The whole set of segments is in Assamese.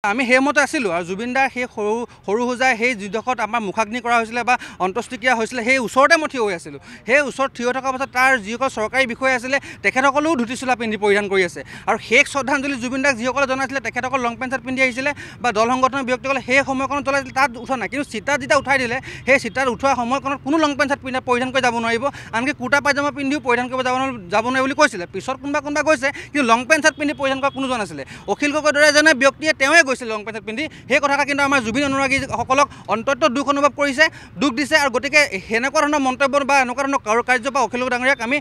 আমি সেইমতে আছিলোঁ আৰু জুবিনদাৰ সেই সৰু হোজাই সেই যিডোখৰত আমাৰ মুখাগ্নি কৰা হৈছিলে বা অন্ত্যেষ্টিক্ৰিয়া হৈছিলে সেই ওচৰতে মই থিয় হৈ আছিলোঁ। সেই ওচৰত থিয় থকাৰ পাছত তাৰ যিসকল চৰকাৰী বিষয়া আছিলে তেখেতসকলেও ধুতি চোলা পিন্ধি পৰিধান কৰি আছে আৰু শেষ শ্ৰদ্ধাঞ্জলি জুবিনদাক যিসকলে জনাইছিলে তেখেতসকল লং পেণ্ট চাৰ্ট পিন্ধি আহিছিলে বা দল সংগঠনৰ ব্যক্তিসকলে সেই সময়কণত জ্বলাইছিলে তাত উঠা নাই। কিন্তু চিতাত যেতিয়া উঠাই দিলে সেই চিতাত উঠোৱা সময়কণত কোনো লং পেণ্ট চাৰ্ট পৰিধান কৰি যাব নোৱাৰিব, আনকি কুৰ্তা পায়জামা পিন্ধিও পৰিধান কৰিব যাব নোৱাৰে বুলি কৈছিলে। পিছত কোনোবা গৈছে, কিন্তু লং পেণ্ট চাৰ্ট পিন্ধি পৰিধান কৰা কোনো যোৱা নাছিলে। অখিল গগৈৰ দৰে এজনে ব্যক্তিয়ে তেওঁৱে গৈছিল লং পেণ্ট চাৰ্ট পিন্ধি। সেই কথাটা কিন্তু আমাৰ জুবিন অনুৰাগীসকলক অন্তত দুখ অনুভৱ কৰিছে, দুখ দিছে আৰু গতিকে সেনেকুৱা ধৰণৰ মন্তব্য বা এনেকুৱা ধৰণৰ কাৰ্য বা অখিল গগৈ ডাঙৰীয়াক আমি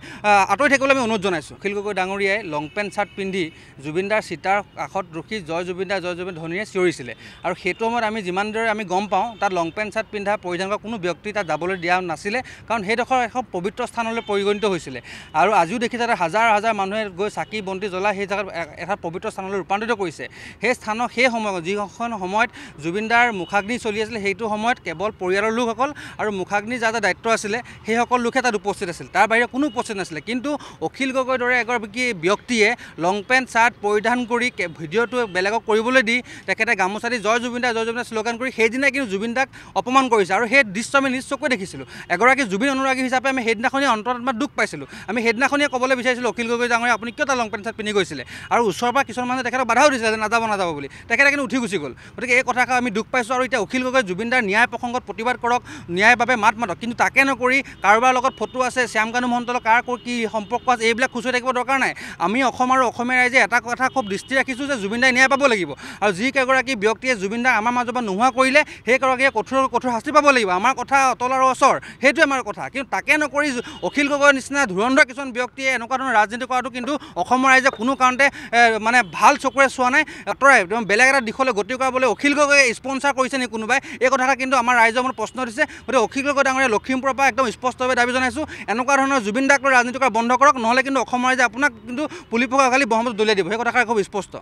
আঁতৰি থাকিবলৈ আমি অনুৰোধ জনাইছোঁ। অখিল গগৈ ডাঙৰীয়াই লং পেণ্ট চাৰ্ট পিন্ধি জুবিনদাৰ চিতাৰ কাষত ৰখি জয় জুবিন ধ্বনিৰে চিঞৰিছিলে আৰু সেইটো সময়ত আমি যিমানদৰে আমি গম পাওঁ তাত লং পেণ্ট চাৰ্ট পিন্ধা পৰিধান কৰা কোনো ব্যক্তি তাত যাবলৈ দিয়া নাছিলে, কাৰণ সেইডোখৰ এখন পবিত্ৰ স্থানলৈ পৰিগণিত হৈছিলে। আৰু আজিও দেখিছে তাত হাজাৰ হাজাৰ মানুহে গৈ চাকি বন্তি জ্বলাই সেই জেগাত এটা পবিত্ৰ স্থানলৈ ৰূপান্তৰিত কৰিছে। সেই স্থানৰ সেই সময়ত যিখন সময়ত জুবিনদাৰ মুখাগ্নি চলি আছিলে সেইটো সময়ত কেৱল পৰিয়ালৰ লোকসকল আৰু মুখাগ্নিৰ যাৰ দায়িত্ব আছিলে সেইসকল লোকহে তাত উপস্থিত আছিল, তাৰ বাহিৰে কোনো উপস্থিত নাছিলে। কিন্তু অখিল গগৈৰ দৰে এগৰাকী ব্যক্তিয়ে লং পেণ্ট চাৰ্ট পৰিধান কৰি ভিডিঅ'টো বেলেগক কৰিবলৈ দি তেখেতে গামোচা দি জয় জুবিনদা শ্লোগান কৰি সেইদিনাই কিন্তু জুবিনদাক অপমান কৰিছে আৰু সেই দৃশ্য আমি নিজ চকুৰে দেখিছিলোঁ। এগৰাকী জুবিন অনুৰাগী হিচাপে আমি সেইদিনাখনেই অন্তৰত দুখ পাইছিলোঁ। আমি সেইদিনাখনেই ক'বলৈ বিচাৰিছিলোঁ অখিল গগৈ ডাঙৰীয়া আপুনি কিয় তাৰ লং পেণ্ট চাৰ্ট পিন্ধি গৈছিলে, আৰু ওচৰৰ পৰা কিছুমান মানুহে তেখেতক বাধাও দিছিলে যে নাযাব বুলি, তেখেতে কিন্তু উঠি গুচি গ'ল। গতিকে এই কথাষাৰ আমি দুখ পাইছোঁ আৰু এতিয়া অখিল গগৈ জুবিনদাৰ ন্যায় প্ৰসংগত প্ৰতিবাদ কৰক, ন্যায়ৰ বাবে মাত মাতক, কিন্তু তাকে নকৰি কাৰোবাৰ লগত ফটো আছে, শ্যামকানু মহন্তৰ কাৰ কি সম্পৰ্ক আছে এইবিলাক খুচৰি থাকিব দৰকাৰ নাই। আমি অসম আৰু অসমীয়া ৰাইজে এটা কথা খুব দৃষ্টি ৰাখিছোঁ যে জুবিনদাই ন্যায় পাব লাগিব আৰু যিকেইগৰাকী ব্যক্তিয়ে জুবিনদাক আমাৰ মাজৰ পৰা নোহোৱা কৰিলে সেইগৰাকীয়ে কঠোৰ শাস্তি পাব লাগিব। আমাৰ কথা অতল আৰু অচৰ, সেইটোৱে আমাৰ কথা। কিন্তু তাকে নকৰি অখিল গগৈৰ নিচিনা ধুৰন্ধৰ কিছুমান ব্যক্তিয়ে এনেকুৱা ধৰণৰ ৰাজনীতি কৰাটো কিন্তু অসমৰ ৰাইজে কোনো কাৰণতে মানে ভাল চকুৰে চোৱা নাই। আঁতৰাই বেলেগ এটা দিশলৈ গতি কৰাবলৈ অখিল গগৈয়ে স্পনচাৰ কৰিছে নেকি কোনোবাই, এই কথাটা কিন্তু আমাৰ ৰাইজৰ মনত প্ৰশ্ন দিছে। গতিকে অখিল গগৈ ডাঙৰীয়া লখিমপুৰৰ পৰা একদম স্পষ্টভাৱে দাবী জনাইছোঁ এনেকুৱা ধৰণৰ জুবিনদাক লৈ ৰাজনীতি কৰা বন্ধ কৰক, নহ'লে কিন্তু অসমৰ ৰাইজে আপোনাক কিন্তু পুলি পকা গালি ব্ৰহ্মপুত্ৰত দলিয়াই দিব। সেই কথাষাৰ খুব স্পষ্ট।